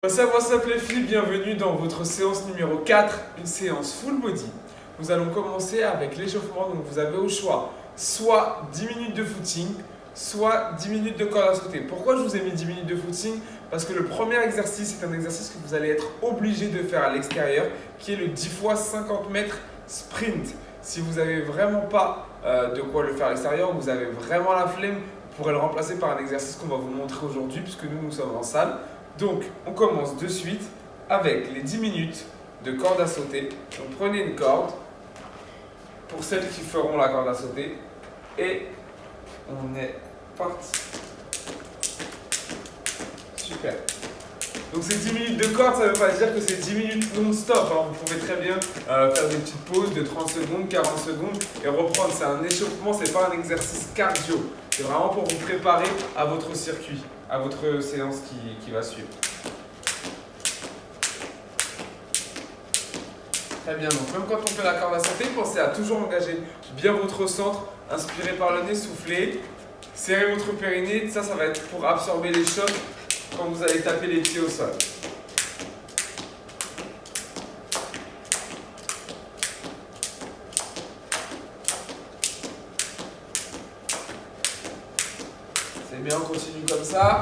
What's up les filles, bienvenue dans votre séance numéro 4, une séance full body. Nous allons commencer avec l'échauffement, donc vous avez au choix soit 10 minutes de footing, soit 10 minutes de corde à sauter. Pourquoi je vous ai mis 10 minutes de footing? Parce que le premier exercice, c'est un exercice que vous allez être obligé de faire à l'extérieur, qui est le 10 fois 50 mètres sprint. Si vous n'avez vraiment pas de quoi le faire à l'extérieur, vous avez vraiment la flemme, vous pourrez le remplacer par un exercice qu'on va vous montrer aujourd'hui, puisque nous sommes en salle. Donc, on commence de suite avec les 10 minutes de corde à sauter. Donc, prenez une corde pour celles qui feront la corde à sauter et on est parti. Super. Donc, ces 10 minutes de corde, ça ne veut pas dire que c'est 10 minutes non-stop. Hein. Vous pouvez très bien faire des petites pauses de 30 secondes, 40 secondes et reprendre. C'est un échauffement, ce n'est pas un exercice cardio. C'est vraiment pour vous préparer à votre circuit, à votre séance qui va suivre. Très bien, donc même quand on fait la corde à sauter, pensez à toujours engager bien votre centre, inspirez par le nez, soufflez, serrez votre périnée, ça va être pour absorber les chocs quand vous allez taper les pieds au sol. C'est bien, on continue comme ça.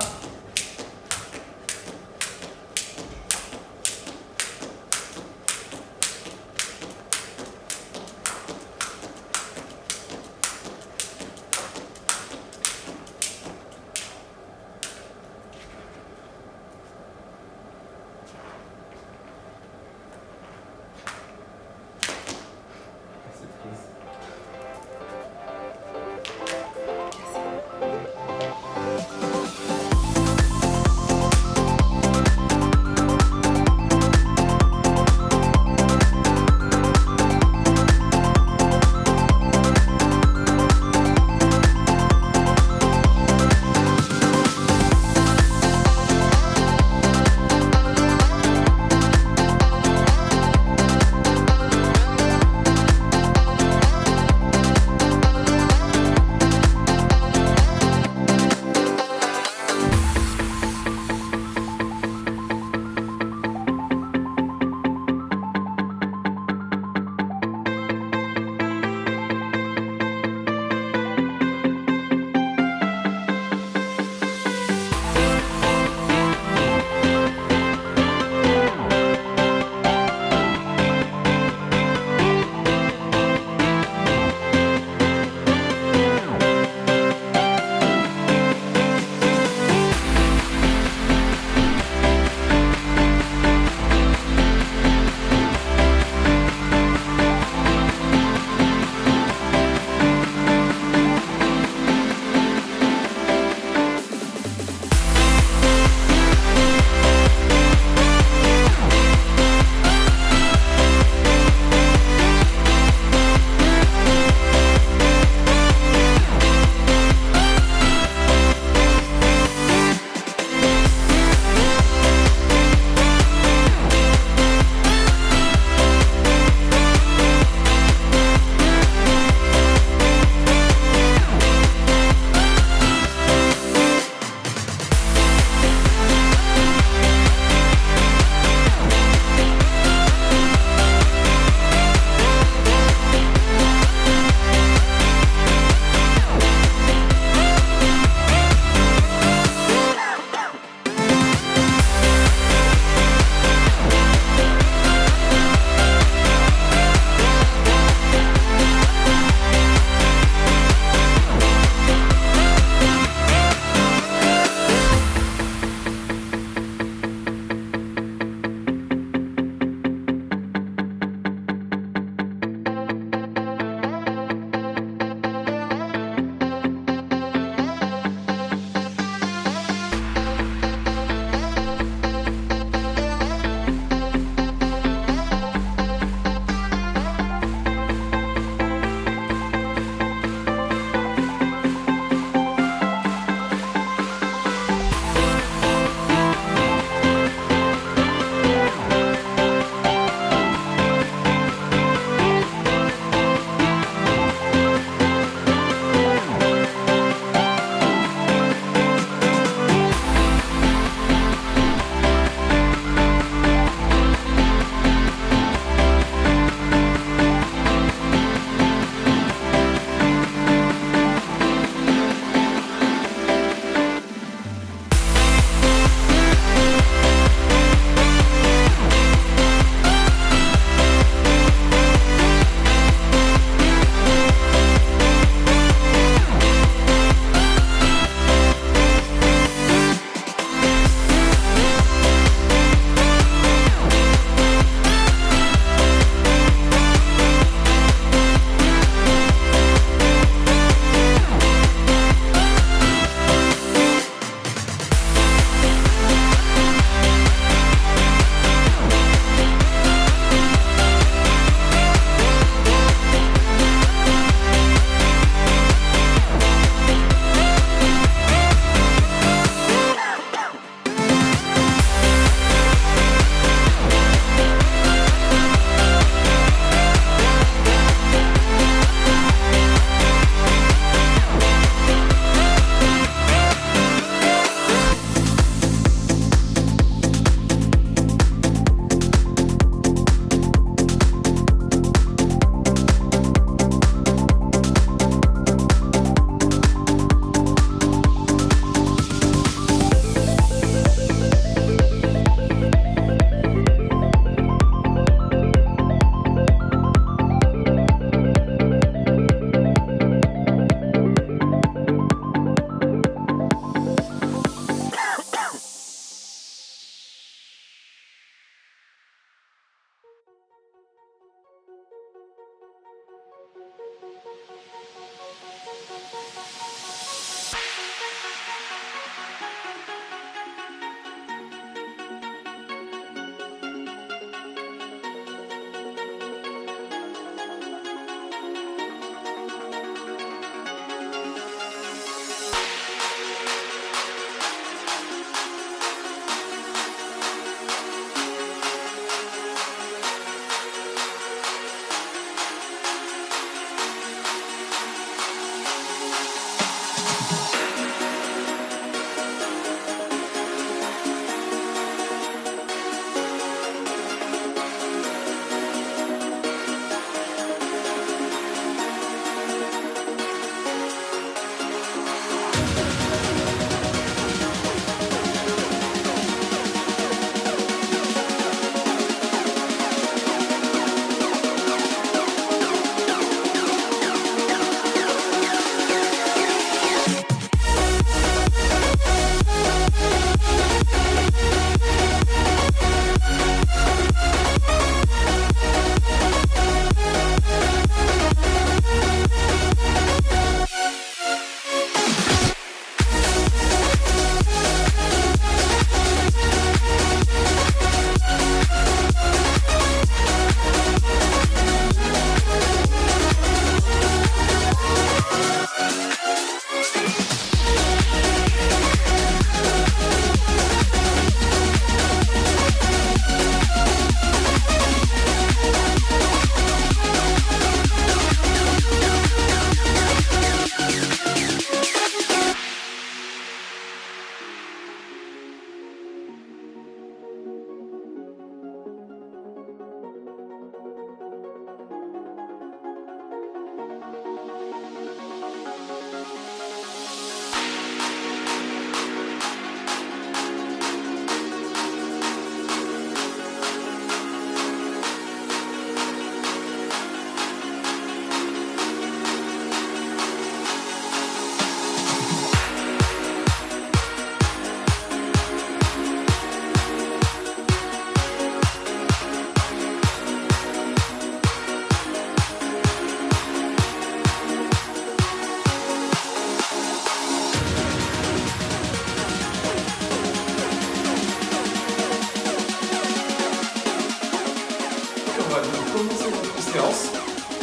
commencer notre séance.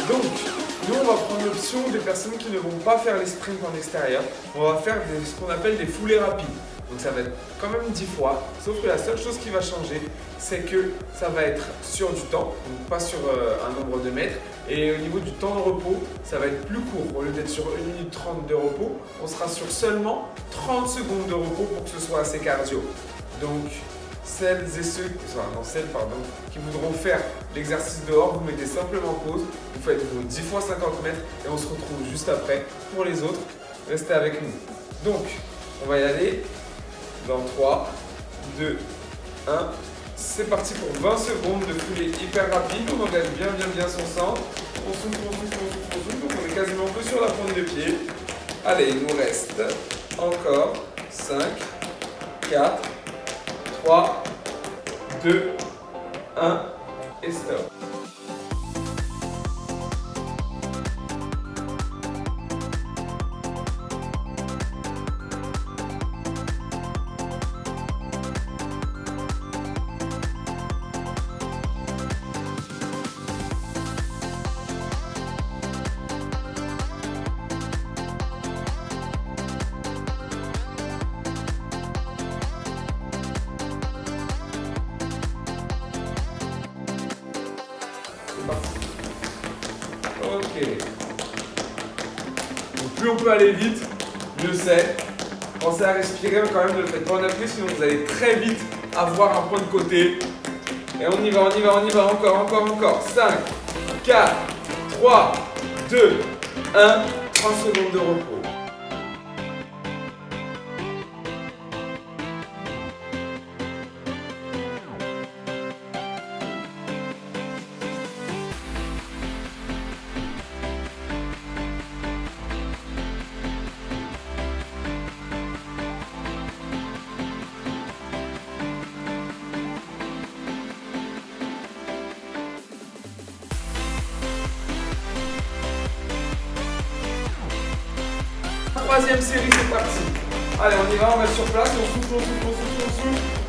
Donc, nous, on va prendre l'option des personnes qui ne vont pas faire les sprints en extérieur. On va faire ce qu'on appelle des foulées rapides. Donc, ça va être quand même 10 fois. Sauf que la seule chose qui va changer, c'est que ça va être sur du temps, donc pas sur un nombre de mètres. Et au niveau du temps de repos, ça va être plus court. Au lieu d'être sur 1 minute 30 de repos, on sera sur seulement 30 secondes de repos pour que ce soit assez cardio. Donc, celles et ceux qui voudront faire l'exercice dehors, vous mettez simplement pause, vous faites vos 10 fois 50 mètres et on se retrouve juste après. Pour les autres, restez avec nous. Donc, on va y aller dans 3, 2, 1. C'est parti pour 20 secondes de foulée hyper rapide. On engage bien son centre. On souffle. Donc on est quasiment que sur la pointe de pied. Allez, il nous reste encore 5, 4, 3, 2, 1 et stop. Ok. Donc plus on peut aller vite, mieux c'est. Pensez à respirer, mais quand même ne le faites pas en appui, sinon vous allez très vite avoir un point de côté. Et on y va, encore. 5, 4, 3, 2, 1, 30 secondes de repos. Troisième série, c'est parti. Allez, on y va, on reste sur place, on souffle.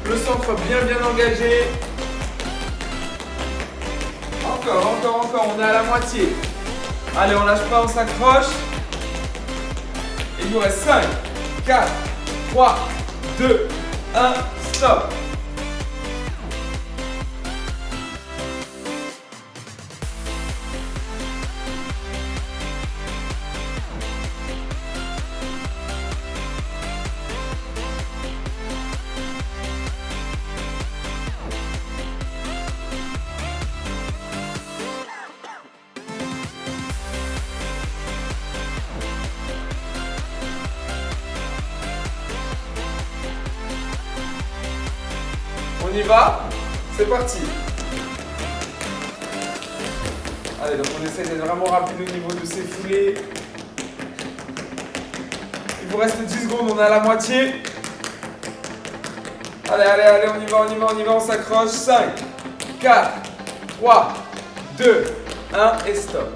Le centre bien engagé. Encore, on est à la moitié. Allez, on lâche pas, on s'accroche. Il nous reste 5, 4, 3, 2, 1, stop. On y va, c'est parti. Allez, donc on essaie d'être vraiment rapide au niveau de ces foulées. Il vous reste 10 secondes, on est à la moitié. Allez, on y va, on s'accroche. 5, 4, 3, 2, 1 et stop.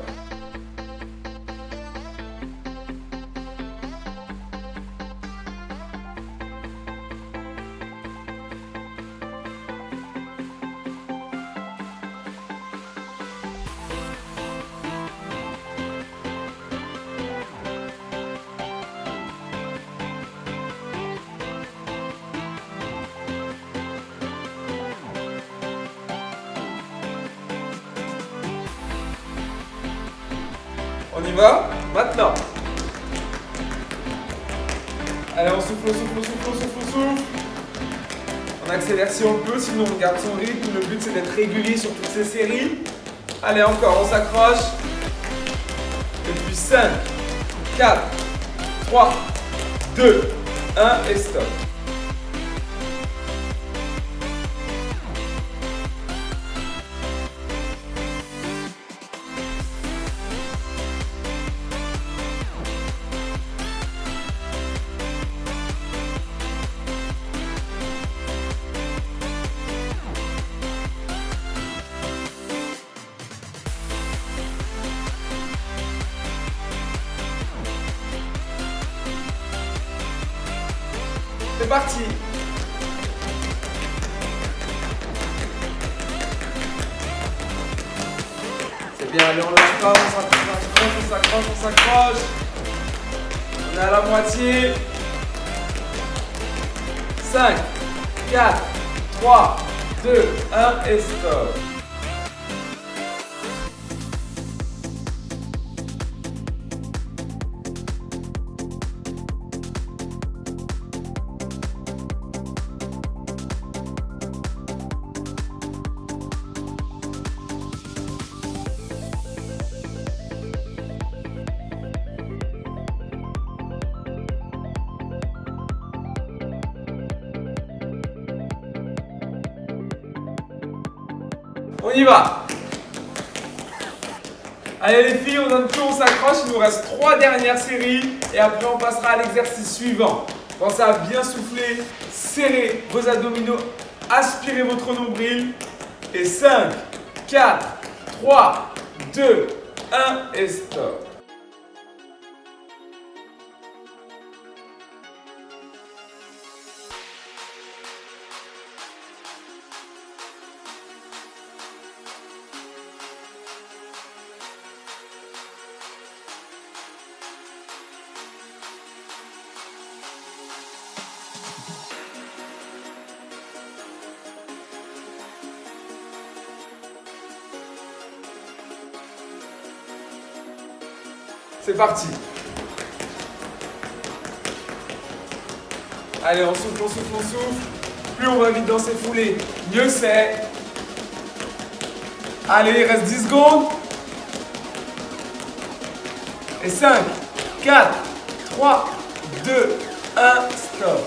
On y va, maintenant. Allez, on souffle. On accélère si on peut, sinon on garde son rythme. Le but c'est d'être régulier sur toutes ces séries. Allez, encore, on s'accroche. Et puis 5, 4, 3, 2, 1 et stop. C'est parti. bien, allez, on lâche pas, on s'accroche, on s'accroche, on s'accroche. On est à la moitié. 5, 4, 3, 2, 1 et stop. On y va. Allez les filles, on donne tout, on s'accroche. Il nous reste 3 dernières séries et après on passera à l'exercice suivant. Pensez à bien souffler, serrer vos abdominaux, aspirez votre nombril. Et 5, 4, 3, 2, 1 et stop. C'est parti. Allez, on souffle, on souffle, on souffle. Plus on va vite dans ces foulées, mieux c'est. Allez, il reste 10 secondes. Et 5, 4, 3, 2, 1, stop.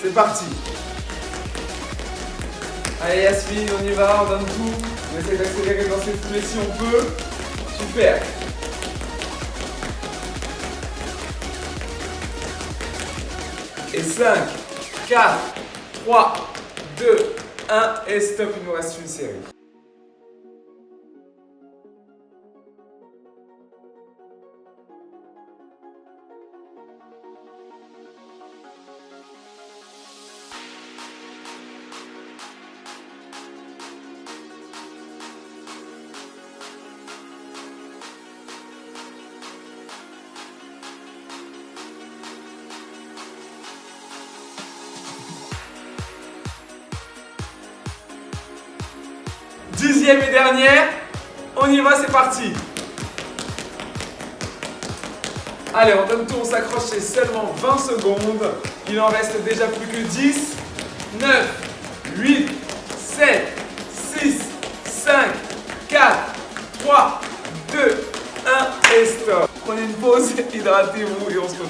C'est parti. Allez Yasmine, on y va, on donne tout. On essaie d'accélérer dans ces foulées si on peut. Super. Et 5, 4, 3, 2, 1 et stop, il nous reste une série. Dixième et dernière, on y va, c'est parti. Allez, on donne tout, on s'accroche, c'est seulement 20 secondes. Il en reste déjà plus que 10, 9, 8, 7, 6, 5, 4, 3, 2, 1 et stop. Prenez une pause, hydratez-vous et on se retrouve.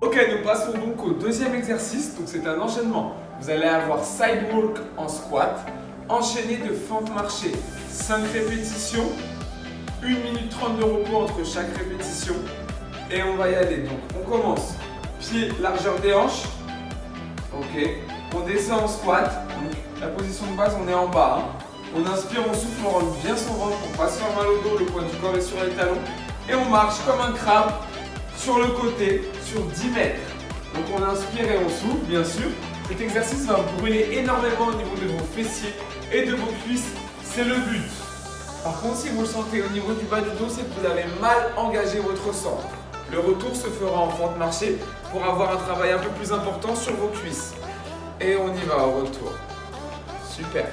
Ok, nous passons donc au deuxième exercice. Donc c'est un enchaînement. Vous allez avoir side walk en squat, enchaîné de fente marchée. 5 répétitions, 1 minute 30 de repos entre chaque répétition. Et on va y aller. Donc on commence. Pied largeur des hanches. Ok. On descend en squat. Donc La position de base, on est en bas. On inspire, on souffle, on rentre bien son ventre pour pas se faire mal au dos, le poids du corps est sur les talons. Et on marche comme un crabe sur le côté, sur 10 mètres. Donc on inspire et on souffle, bien sûr. Cet exercice va brûler énormément au niveau de vos fessiers et de vos cuisses, c'est le but. Par contre, si vous le sentez au niveau du bas du dos, c'est que vous avez mal engagé votre centre. Le retour se fera en fente marchée pour avoir un travail un peu plus important sur vos cuisses. Et on y va au retour. Super.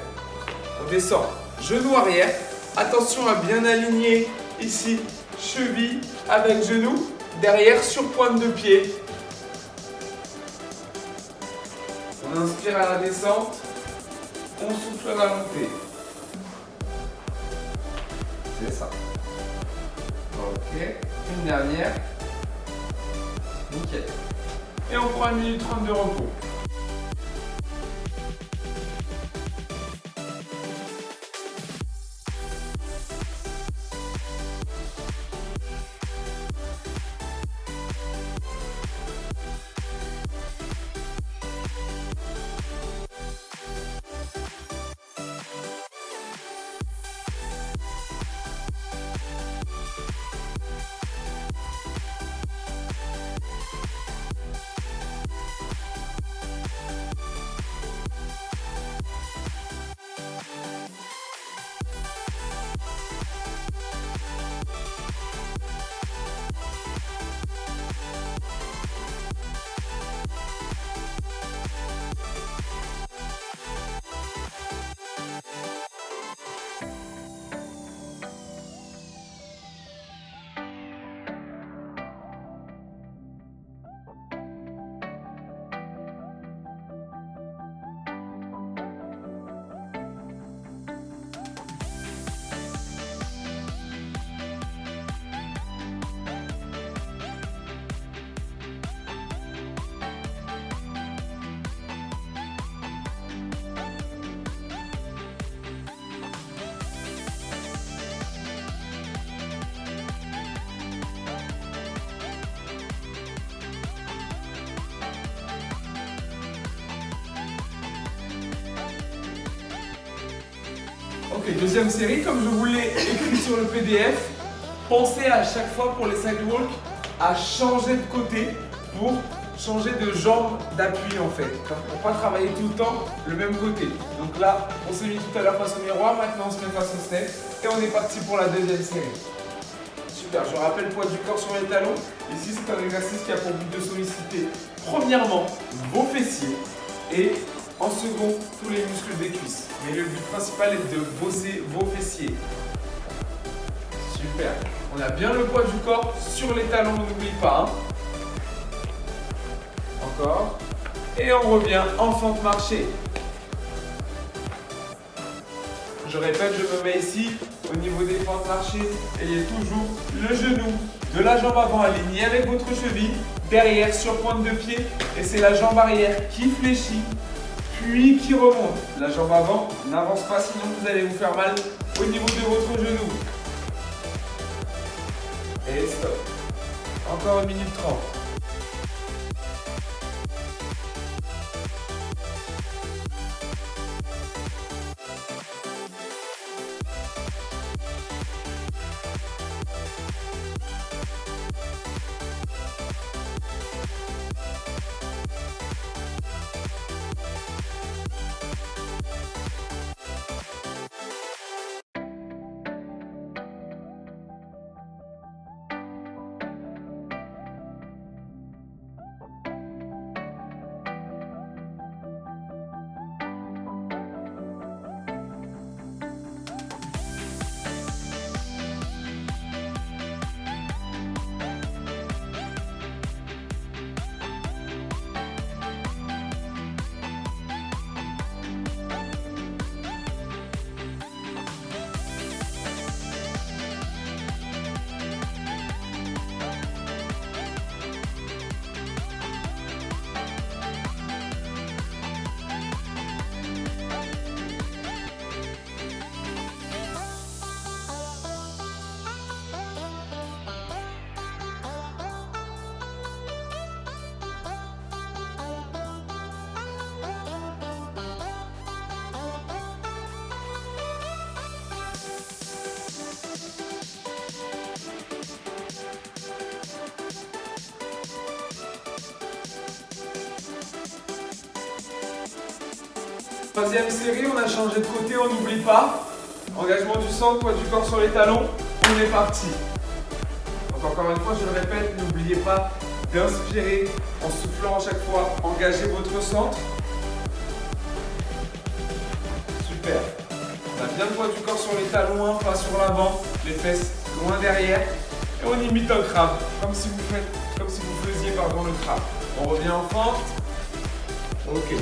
On descend, genou arrière. Attention à bien aligner ici, cheville avec genou. Derrière sur pointe de pied. On inspire à la descente. On souffle à la montée. C'est ça. Ok. Une dernière. Nickel. Et on prend 1 minute 30 de repos. Ok, deuxième série, comme je vous l'ai écrit sur le PDF, pensez à chaque fois pour les sidewalks à changer de côté pour changer de jambe d'appui en fait, pour ne pas travailler tout le temps le même côté. Donc là, on s'est mis tout à l'heure face au miroir, maintenant on se met face au step et on est parti pour la deuxième série. Super, je rappelle le poids du corps sur les talons. Ici, c'est un exercice qui a pour but de solliciter premièrement vos fessiers et en second, tous les muscles des cuisses. Mais le but principal est de bosser vos fessiers. Super. On a bien le poids du corps sur les talons, on n'oublie pas. Encore. Et on revient en fente marchée. Je répète, je me mets ici, au niveau des fentes marchées. Ayez toujours le genou de la jambe avant aligné avec votre cheville. Derrière sur pointe de pied. Et c'est la jambe arrière qui fléchit. Puis qui remonte. La jambe avant n'avance pas, sinon vous allez vous faire mal au niveau de votre genou. Et stop. Encore 1 minute 30. Troisième série, on a changé de côté, on n'oublie pas. Engagement du centre, poids du corps sur les talons. On est parti. Donc encore une fois, je le répète, n'oubliez pas d'inspirer en soufflant à chaque fois. Engagez votre centre. Super. On a bien le poids du corps sur les talons, hein, pas sur l'avant, les fesses loin derrière. Et on imite un crabe, comme si vous faisiez le crabe. On revient en fente. Ok.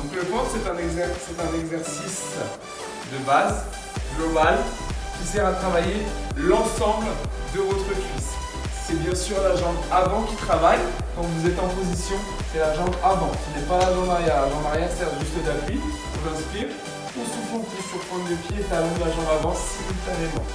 Donc le fente, c'est un exercice de base, global, qui sert à travailler l'ensemble de votre cuisse. C'est bien sûr la jambe avant qui travaille. Quand vous êtes en position, c'est la jambe avant. Ce n'est pas la jambe arrière. La jambe arrière sert juste d'appui. On inspire, on souffle, on pousse sur pointe de pied, talon de la jambe avant simultanément.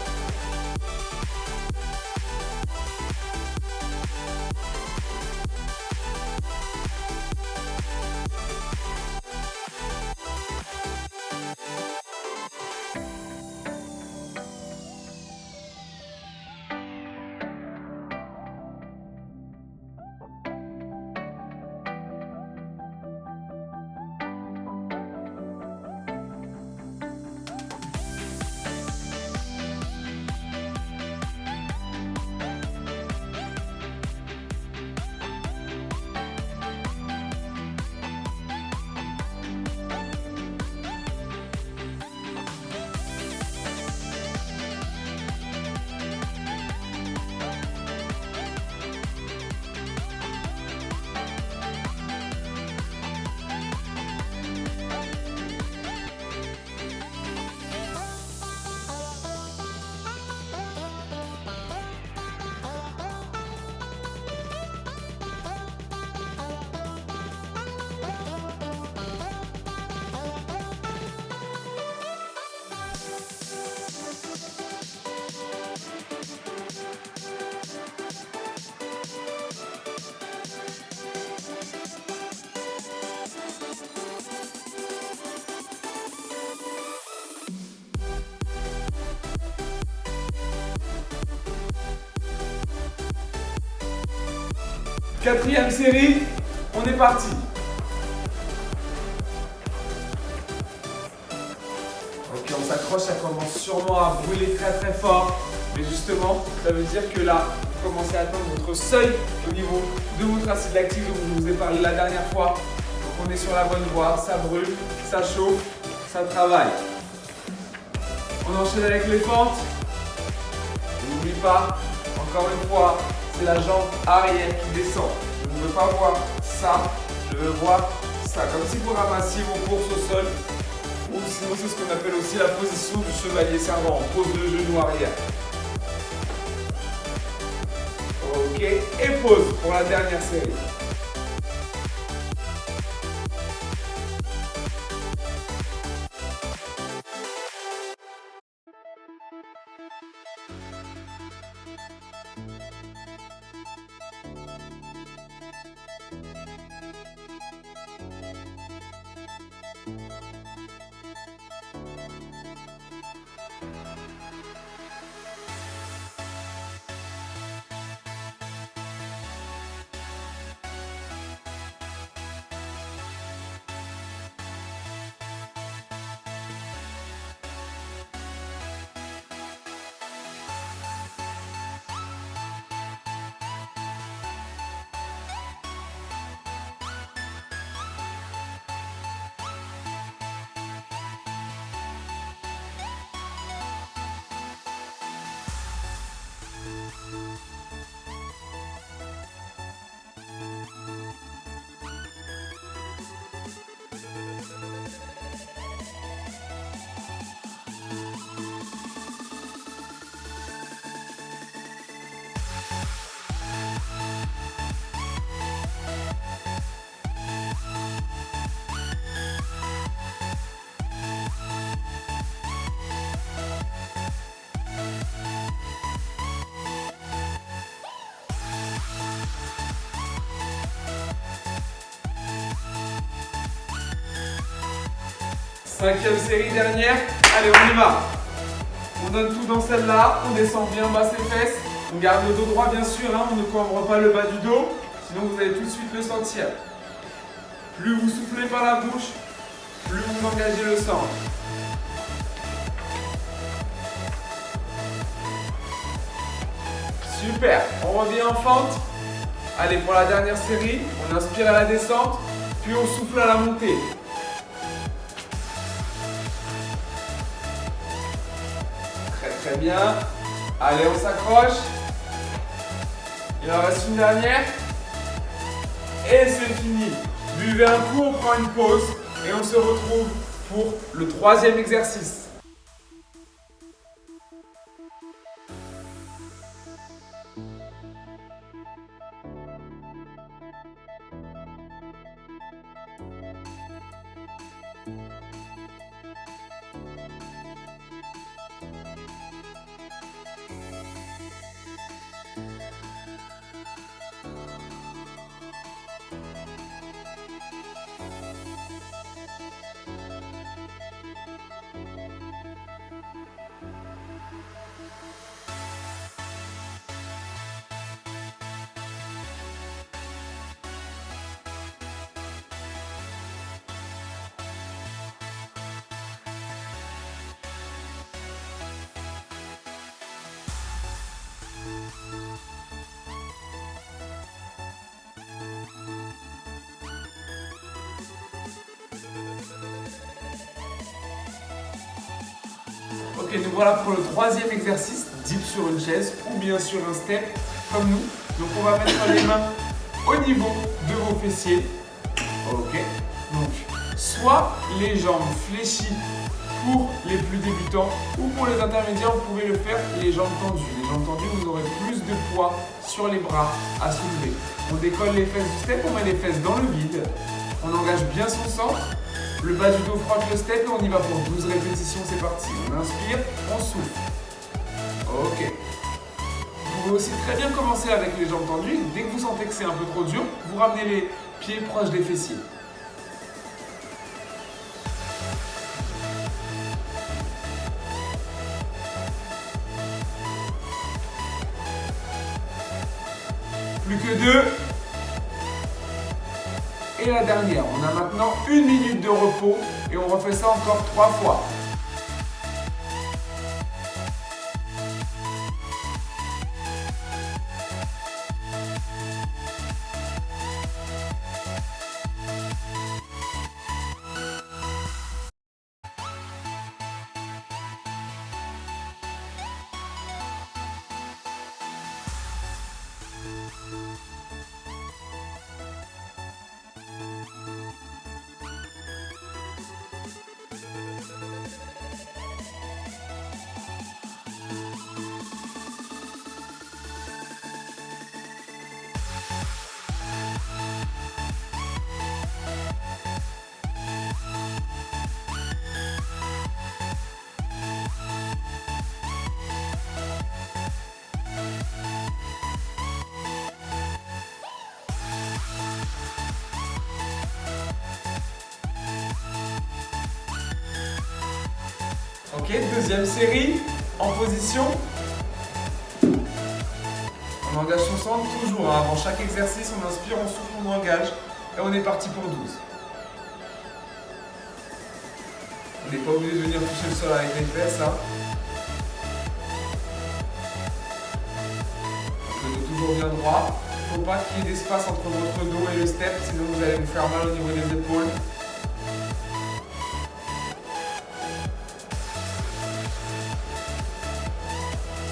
Quatrième série, on est parti. Ok, on s'accroche, ça commence sûrement à brûler très très fort. Mais justement, ça veut dire que là, vous commencez à atteindre votre seuil au niveau de votre acide lactique dont je vous ai parlé la dernière fois. Donc on est sur la bonne voie, ça brûle, ça chauffe, ça travaille. On enchaîne avec les fentes. N'oublie pas, encore une fois, c'est la jambe arrière qui descend. Je ne veux pas voir ça, je veux voir ça. Comme si vous ramassiez vos courses au sol. Ou sinon, c'est ce qu'on appelle aussi la position du chevalier servant. Pose le genou arrière. Ok, et pause pour la dernière série. Cinquième série, dernière. Allez, on y va. On donne tout dans celle-là. On descend bien bas ses fesses. On garde le dos droit, bien sûr. Hein, on ne coinbre pas le bas du dos. Sinon, vous allez tout de suite le sentir. Plus vous soufflez par la bouche, plus vous engagez le centre. Super, on revient en fente. Allez, pour la dernière série, on inspire à la descente, puis on souffle à la montée. Très très bien. Allez, on s'accroche. Il en reste une dernière. Et c'est fini. Buvez un coup, on prend une pause et on se retrouve pour le troisième exercice. Ok, nous voilà pour le troisième exercice, dip sur une chaise ou bien sur un step comme nous. Donc on va mettre les mains au niveau de vos fessiers. Ok, donc soit les jambes fléchies pour les plus débutants ou pour les intermédiaires, vous pouvez le faire les jambes tendues. Les jambes tendues, vous aurez plus de poids sur les bras à soulever. On décolle les fesses du step, on met les fesses dans le vide. On engage bien son centre. Le bas du dos frotte le step et on y va pour 12 répétitions, c'est parti. On inspire, on souffle. Ok. Vous pouvez aussi très bien commencer avec les jambes tendues. Dès que vous sentez que c'est un peu trop dur, vous ramenez les pieds proches des fessiers. Plus que 2. Et la dernière, on a maintenant 1 minute de repos et on refait ça encore 3 fois. Ok, deuxième série, en position. On engage son centre toujours, hein. Avant chaque exercice, on inspire, on souffle, on engage. Et on est parti pour 12. On n'est pas obligé de venir toucher le sol avec les fesses, hein. Le dos toujours bien droit. Il ne faut pas qu'il y ait d'espace entre votre dos et le step, sinon vous allez vous faire mal au niveau des épaules.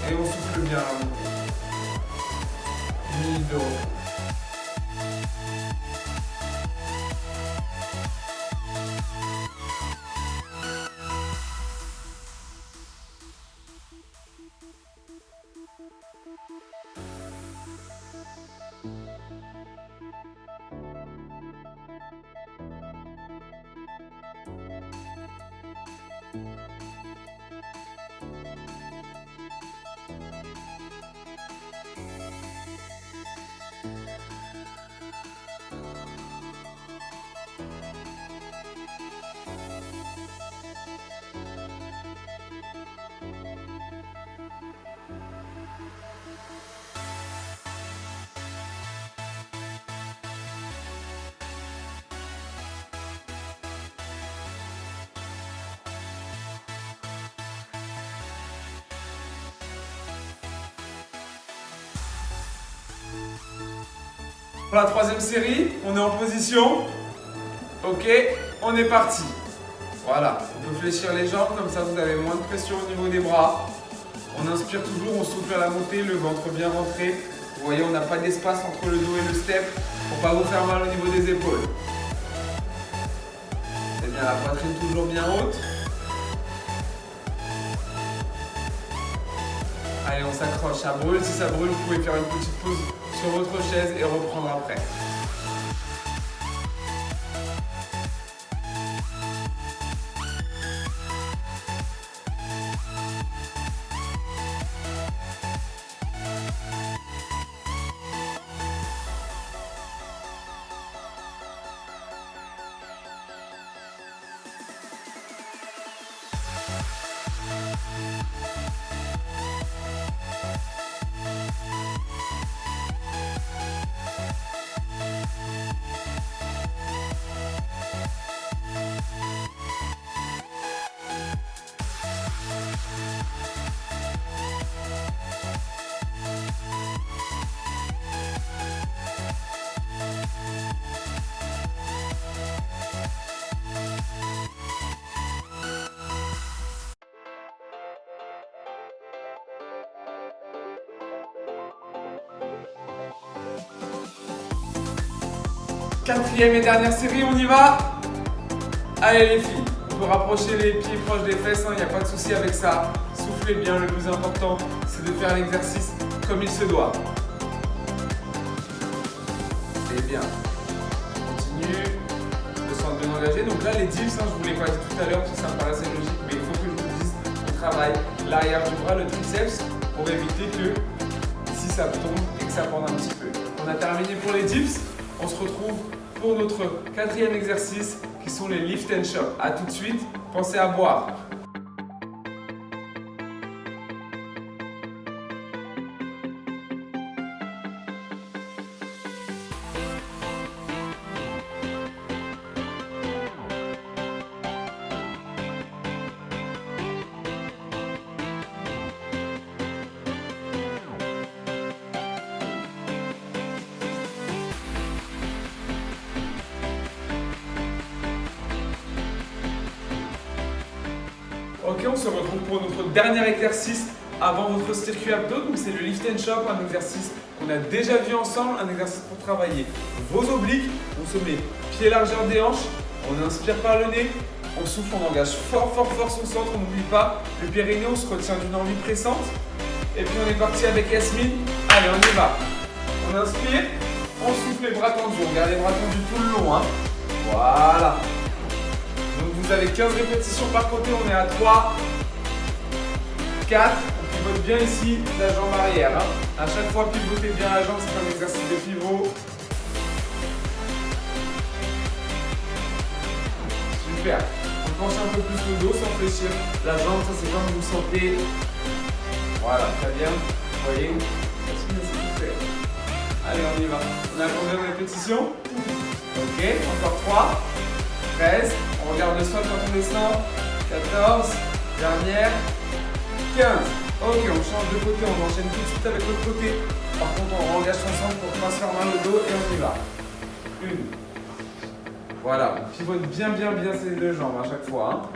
Et on souffle bien à la montée. 1 minute de repos. Pour la troisième série, on est en position. Ok, on est parti. Voilà, on peut fléchir les jambes, comme ça vous avez moins de pression au niveau des bras. On inspire toujours, on souffle à la montée, le ventre bien rentré. Vous voyez, on n'a pas d'espace entre le dos et le step pour pas vous faire mal au niveau des épaules. C'est bien, la poitrine toujours bien haute. Allez, on s'accroche, ça brûle. Si ça brûle, vous pouvez faire une petite pause sur votre chaise et reprendre après. Quatrième et dernière série, on y va. Allez les filles, on peut rapprocher les pieds proches des fesses, il n'y a pas de souci avec ça. Soufflez bien, le plus important, c'est de faire l'exercice comme il se doit. C'est bien. On continue. Le centre bien engagé. Donc là, les dips, je vous l'ai pas dit tout à l'heure parce que ça me paraissait logique, mais il faut que je vous dise, on travaille l'arrière du bras, le triceps, pour éviter que si ça tombe et que ça pende un petit peu. On a terminé pour les dips. On se retrouve pour notre quatrième exercice qui sont les lift and chop. A tout de suite, pensez à boire. Ok, on se retrouve pour notre dernier exercice avant votre circuit abdos. Donc c'est le lift and chop, un exercice qu'on a déjà vu ensemble, un exercice pour travailler vos obliques. On se met pied largeur des hanches, on inspire par le nez, on souffle, on engage fort son centre, on n'oublie pas le périnée, on se retient d'une envie pressante. Et puis on est parti avec Yasmine. Allez, on y va. On inspire, on souffle les bras tendus, on garde les bras tendus tout le long. Voilà. Donc vous avez 15 répétitions par côté, on est à 3, 4, on pivote bien ici la jambe arrière. À chaque fois, pivotez bien la jambe, c'est un exercice de pivot. Super. On penche un peu plus le dos sans fléchir la jambe, ça c'est quand vous sentez. Voilà, très bien. Vous voyez, c'est tout fait. Allez, on y va. On a combien de répétitions? Ok, encore 3, 13. On regarde le sol quand on descend. 14, dernière, 15. Ok, on change de côté, on enchaîne tout de suite avec l'autre côté. Par contre, on engage son centre pour ne pas se faire mal au dos et on y va. 1. Voilà, on pivote bien ces deux jambes à chaque fois.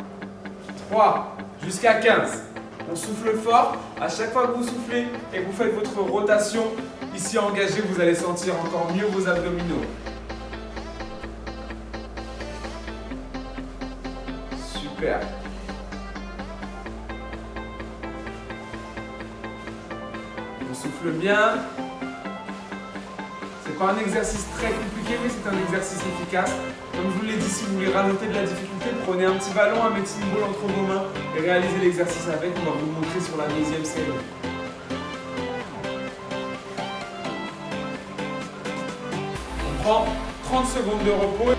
3, jusqu'à 15. On souffle fort. À chaque fois que vous soufflez et que vous faites votre rotation ici engagée, vous allez sentir encore mieux vos abdominaux. Super. On souffle bien. C'est pas un exercice très compliqué, mais c'est un exercice efficace. Comme je vous l'ai dit, si vous voulez rajouter de la difficulté, prenez un petit ballon, un medicine ball entre vos mains et réalisez l'exercice avec. On va vous le montrer sur la deuxième série. On prend 30 secondes de repos.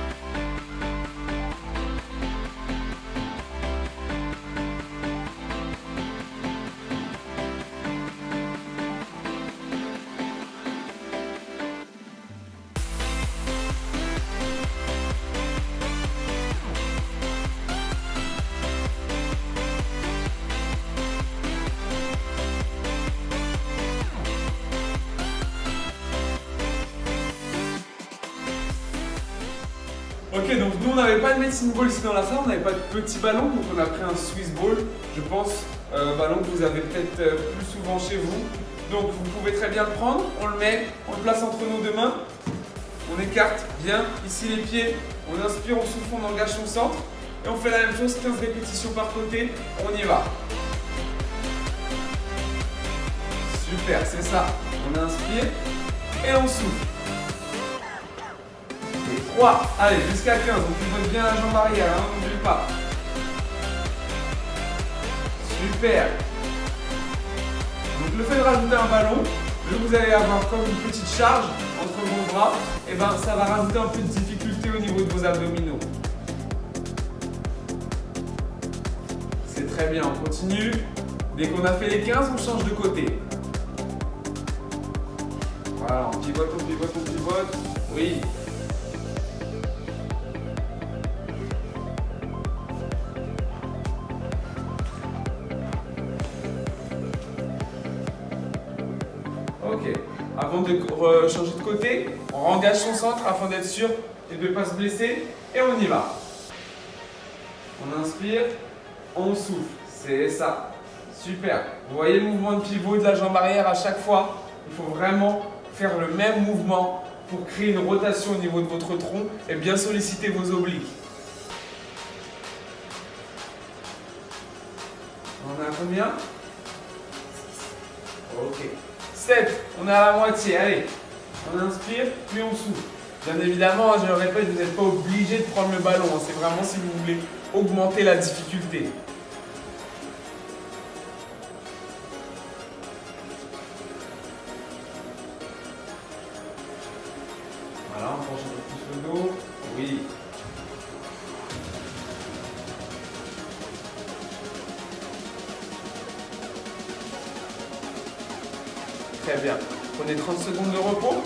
Ok, donc nous on n'avait pas de medicine ball ici dans la salle, on n'avait pas de petit ballon, donc on a pris un Swiss ball, je pense, ballon que vous avez peut-être plus souvent chez vous. Donc vous pouvez très bien le prendre, on le met, on le place entre nos deux mains, on écarte bien ici les pieds, on inspire, on souffle, on engage son centre et on fait la même chose, 15 répétitions par côté, on y va. Super, c'est ça, on inspire et on souffle. Et 3, allez, jusqu'à 15, on pivote bien la jambe arrière, hein, n'oublie pas. Super. Donc le fait de rajouter un ballon, vu que vous allez avoir comme une petite charge entre vos bras, et ben ça va rajouter un peu de difficulté au niveau de vos abdominaux. C'est très bien, on continue. Dès qu'on a fait les 15, on change de côté. Voilà, on pivote, on pivote, on pivote. Oui. Ok. Avant de changer de côté, on engage son centre afin d'être sûr de ne pas se blesser. Et on y va. On inspire, on souffle. C'est ça. Super. Vous voyez le mouvement de pivot de la jambe arrière à chaque fois. Il faut vraiment faire le même mouvement pour créer une rotation au niveau de votre tronc et bien solliciter vos obliques. On est à combien? Ok. 7. On est à la moitié. Allez. On inspire, puis on souffle. Bien évidemment, je le répète, vous n'êtes pas obligé de prendre le ballon. C'est vraiment si vous voulez augmenter la difficulté. Voilà, on penche un peu plus le dos. Oui. Très bien. Prenez 30 secondes de repos.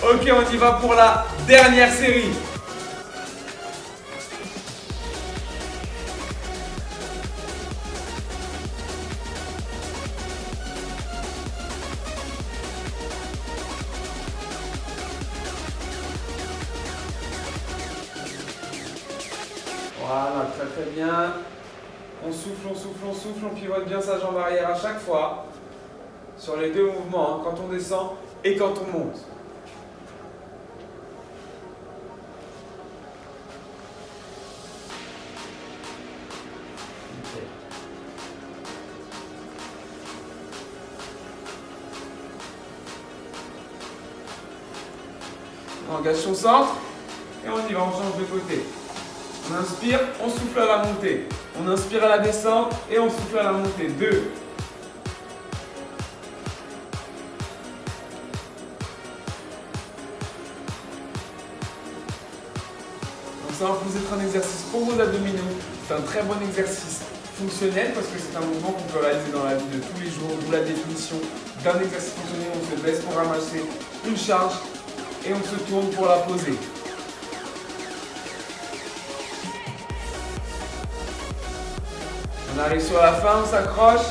Ok, on y va pour la dernière série. Voilà, très très bien. On souffle, on souffle, on souffle, on pivote bien sa jambe arrière à chaque fois. Sur les deux mouvements, hein, quand on descend et quand on monte. On engage son centre et on y va, on change de côté. On inspire, on souffle à la montée. On inspire à la descente et on souffle à la montée. 2. Donc ça, en plus d'être un exercice pour vos abdominaux, c'est un très bon exercice fonctionnel parce que c'est un mouvement qu'on peut réaliser dans la vie de tous les jours, d'où la définition d'un exercice fonctionnel. On se baisse pour ramasser une charge et on se tourne pour la poser. On arrive sur la fin, on s'accroche.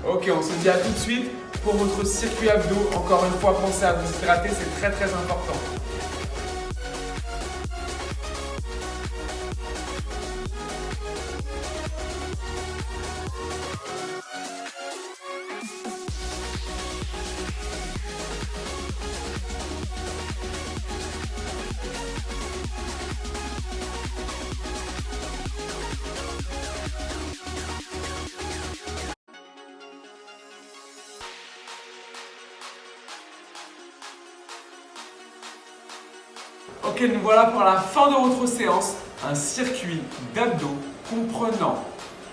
Ok, on se dit à tout de suite pour votre circuit abdos. Encore une fois, pensez à vous hydrater, c'est très très important. Ok, nous voilà pour la fin de votre séance. Un circuit d'abdos comprenant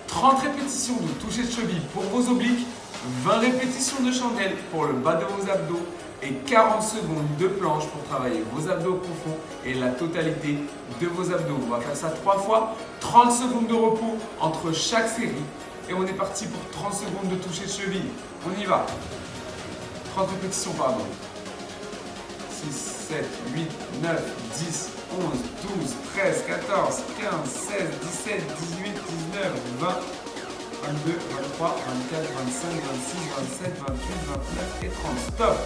30 30 répétitions de toucher de cheville pour vos obliques, 20 répétitions de chandelle pour le bas de vos abdos et 40 secondes de planche pour travailler vos abdos profonds et la totalité de vos abdos. On va faire ça 3 fois, 30 secondes de repos entre chaque série et on est parti pour 30 secondes de toucher de cheville. On y va. 30 répétitions, pardon. 6, 7, 8, 9, 10, 11, 12, 13, 14, 15, 16, 17, 18, 19, 20, 22, 23, 24, 25, 26, 27, 28, 29 et 30. Stop.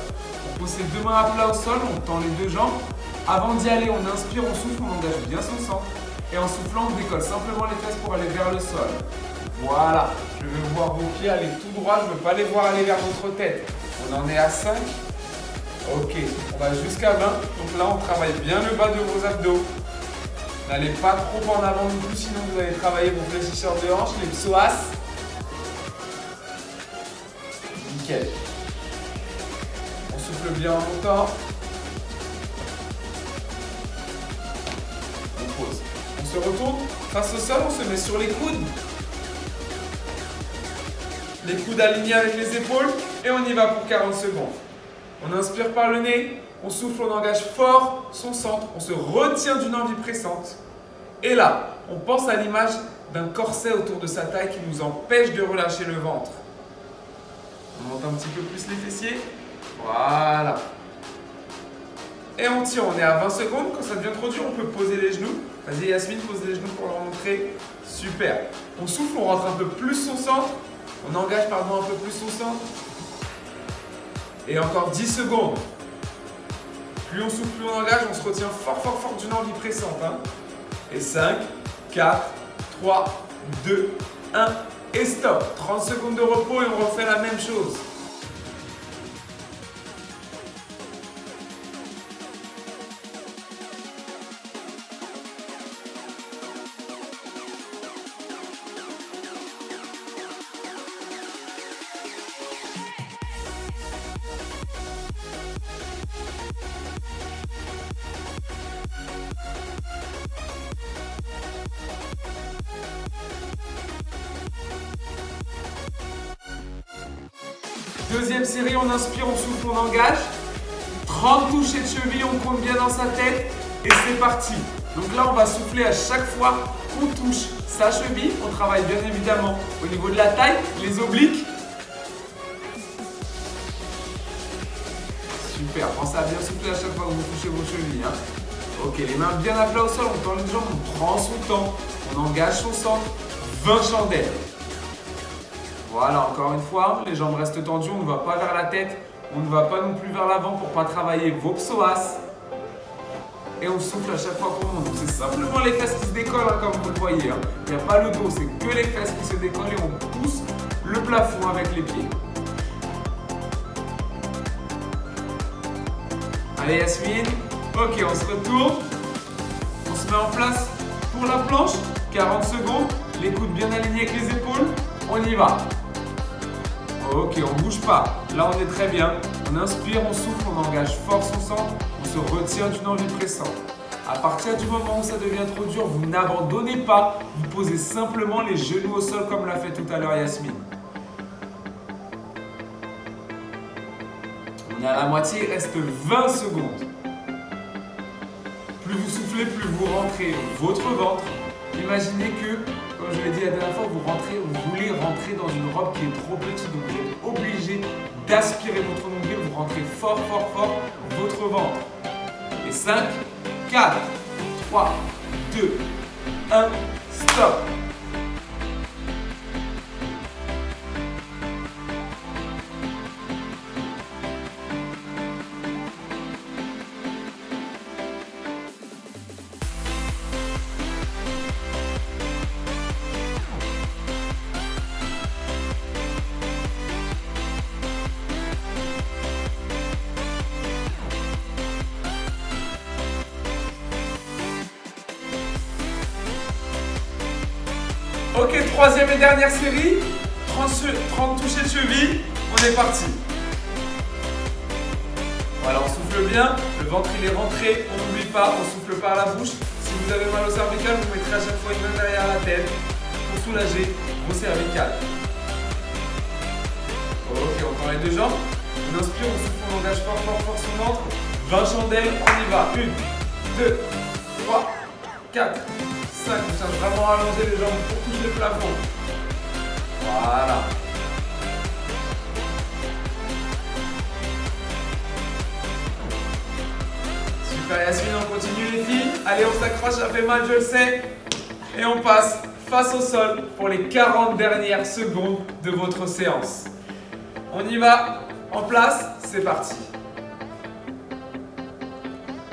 On pose ses deux mains à plat au sol, on tend les deux jambes. Avant d'y aller, on inspire, on souffle, on engage bien son centre. Et en soufflant, on décolle simplement les fesses pour aller vers le sol. Voilà. Je veux voir vos pieds aller tout droit, je ne veux pas les voir aller vers votre tête. On en est à 5. Ok, on va jusqu'à 20. Donc là, on travaille bien le bas de vos abdos. N'allez pas trop en avant non plus, sinon vous allez travailler vos fléchisseurs de hanches, les psoas. Nickel. On souffle bien en montant. On pose. On se retourne face au sol, on se met sur les coudes. Les coudes alignés avec les épaules et on y va pour 40 secondes. On inspire par le nez, on souffle, on engage fort son centre, on se retient d'une envie pressante. Et là, on pense à l'image d'un corset autour de sa taille qui nous empêche de relâcher le ventre. On monte un petit peu plus les fessiers. Voilà. Et on tire, on est à 20 secondes. Quand ça devient trop dur, on peut poser les genoux. Vas-y Yasmine, pose les genoux pour leur montrer. Super. On souffle, on rentre un peu plus son centre. On engage un peu plus son centre. Et encore 10 secondes. Plus on souffle, plus on engage, on se retient fort, fort, fort d'une envie pressante. Hein. Et 5, 4, 3, 2, 1 et stop. 30 secondes de repos et on refait la même chose. Deuxième série, on inspire, on souffle, on engage. 30 touchés de cheville, on compte bien dans sa tête et c'est parti. Donc là, on va souffler à chaque fois qu'on touche sa cheville. On travaille bien évidemment au niveau de la taille, les obliques. Super, pensez à bien souffler à chaque fois que vous touchez vos chevilles. Hein. Ok, les mains bien à plat au sol, on tend les jambes, on prend son temps, on engage son centre. 20 chandelles. Voilà, encore une fois, les jambes restent tendues, on ne va pas vers la tête, on ne va pas non plus vers l'avant pour ne pas travailler vos psoas. Et on souffle à chaque fois qu'on monte. C'est simplement les fesses qui se décollent, hein, comme vous le voyez. Hein. Il n'y a pas le dos, c'est que les fesses qui se décollent et on pousse le plafond avec les pieds. Allez Yasmine, ok, on se retourne, on se met en place pour la planche, 40 secondes, les coudes bien alignés avec les épaules, on y va. Ok, on ne bouge pas, là on est très bien, on inspire, on souffle, on engage fort son centre, on se retient d'une envie pressante. À partir du moment où ça devient trop dur, vous n'abandonnez pas, vous posez simplement les genoux au sol comme l'a fait tout à l'heure Yasmine. On est à la moitié, il reste 20 secondes. Plus vous soufflez, plus vous rentrez votre ventre. Imaginez que, comme je l'ai dit la dernière fois, vous voulez rentrer dans une robe qui est trop petite, donc vous êtes obligé d'aspirer votre nombril, vous rentrez fort, fort, fort votre ventre. Et 5, 4, 3, 2, 1, stop. Ok, troisième et dernière série, 30 touchés de cheville, on est parti. Voilà, on souffle bien, le ventre il est rentré, on n'oublie pas, on souffle par la bouche. Si vous avez mal au cervical, vous mettrez à chaque fois une main derrière la tête pour soulager vos cervicales. Ok, on tend les deux jambes. On inspire, on souffle, on engage fort, fort, fort son ventre. 20 chandelles, on y va. 1, 2, 3, 4, 5. On cherche vraiment à allonger les jambes pour toucher le plafond. Voilà. Super Yasmine, on continue les filles. Allez, on s'accroche, ça fait mal, je le sais. Et on passe face au sol pour les 40 dernières secondes de votre séance. On y va, en place, c'est parti.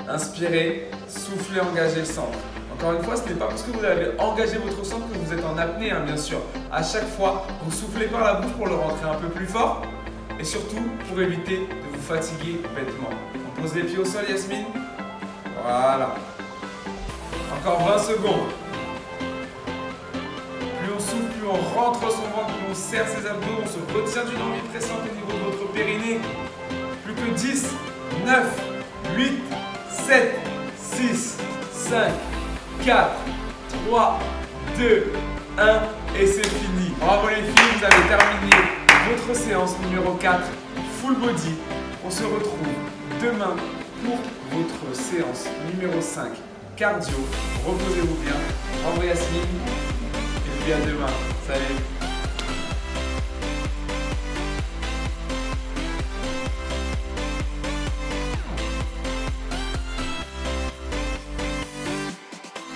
Inspirez, soufflez, engagez le centre. Encore une fois, ce n'est pas parce que vous avez engagé votre centre que vous êtes en apnée, hein, bien sûr. À chaque fois, vous soufflez par la bouche pour le rentrer un peu plus fort et surtout pour éviter de vous fatiguer bêtement. On pose les pieds au sol, Yasmine. Voilà. Encore 20 secondes. Plus on souffle, plus on rentre son ventre, plus on serre ses abdos, on se retient d'une envie pressante au niveau de votre périnée. Plus que 10, 9, 8, 7, 6, 5, 4, 3, 2, 1 et c'est fini. Bravo les filles, vous avez terminé votre séance numéro 4, full body. On se retrouve demain pour votre séance numéro 5, cardio. Reposez-vous bien. Bravo Yasmine et puis à demain. Salut.